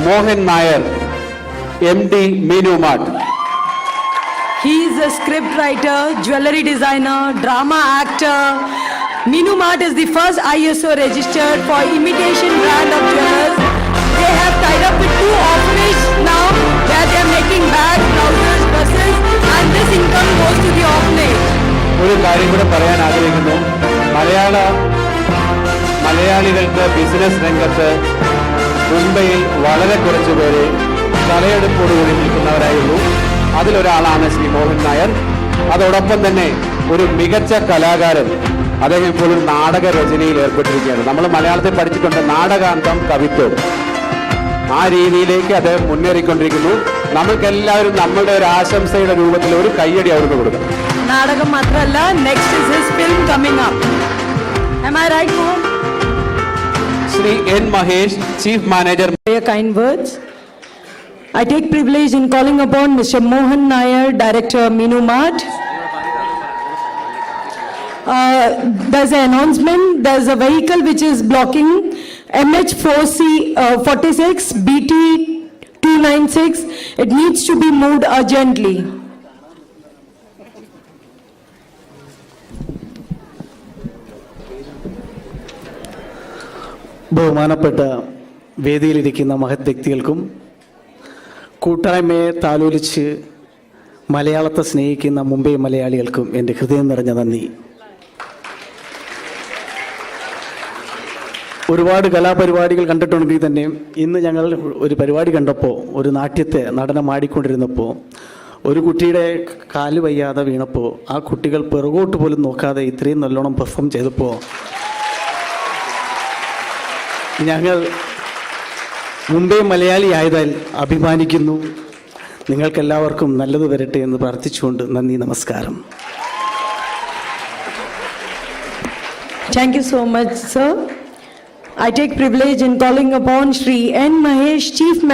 Mohan Nair, MD Minu Mart. He is a script writer, jewelry designer, drama actor. Minu Mart is the first ISO registered for imitation brand of jewelers. They have tied up with 2 orphanages now where they are making bags, trousers, dresses, and this income goes to the orphanage. ഒരു കാര്യം കൂടെ പറയാൻ ആഗ്രഹിക്കുന്നു. മലയാളികൾക്ക് business രംഗത്ത് മുംബൈയിൽ വളരെ കുറച്ച് പേര് തലയെടുപ്പോടുകൂടി നിൽക്കുന്നവരായുള്ളൂ. അതിലൊരാളാണ് ശ്രീ മോഹൻ നായർ. അതോടൊപ്പം തന്നെ ഒരു മികച്ച കലാകാരൻ. അദ്ദേഹം ഇപ്പോൾ ഒരു നാടക രചനയിൽ ഏർപ്പെട്ടിരിക്കുകയാണ്. നമ്മൾ മലയാളത്തിൽ പഠിച്ചിട്ടുണ്ട് നാടകാന്തം കവിത്വം. ആ രീതിയിലേക്ക് അദ്ദേഹം മുന്നേറിക്കൊണ്ടിരിക്കുന്നു. നമുക്കെല്ലാവരും നമ്മളുടെ ഒരു ആശംസയുടെ രൂപത്തിൽ ഒരു കയ്യടി അവർക്ക് കൊടുക്കണം. നാടകം മാത്രമല്ല, next is his film coming up. Am I right, Mohan? Shri N. Mahesh, Chief Manager. Your kind words. I take privilege in calling upon Mr. Mohan Nair, Director Minu Mart. There's an announcement. There's a vehicle which is blocking MH46 BT 296. It needs to be moved urgently. ബഹുമാനപ്പെട്ട വേദിയിലിരിക്കുന്ന മഹത് വ്യക്തികൾക്കും കൂട്ടായ്മയെ താലോലിച്ച് മലയാളത്തെ സ്നേഹിക്കുന്ന മുംബൈ മലയാളികൾക്കും എൻ്റെ ഹൃദയം നിറഞ്ഞ നന്ദി. ഒരുപാട് കലാപരിപാടികൾ കണ്ടിട്ടുണ്ടെങ്കിൽ തന്നെ ഇന്ന് ഞങ്ങൾ ഒരു പരിപാടി കണ്ടപ്പോൾ, ഒരു നടനം ആടിക്കൊണ്ടിരുന്നപ്പോൾ ഒരു കുട്ടിയുടെ കാല് വയ്യാതെ വീണപ്പോൾ ആ കുട്ടികൾ പിറകോട്ട് പോലും നോക്കാതെ ഇത്രയും നല്ലോണം പെർഫോം ചെയ്തപ്പോൾ ഞങ്ങൾ മുംബൈ മലയാളി ആയതാൽ അഭിമാനിക്കുന്നു. നിങ്ങൾക്കെല്ലാവർക്കും നല്ലത് വരട്ടെ എന്ന് പ്രാർത്ഥിച്ചുകൊണ്ട് നന്ദി, നമസ്കാരം. Thank you so much, sir. I take privilege in calling upon Shri N. Mahesh, Chief Manager.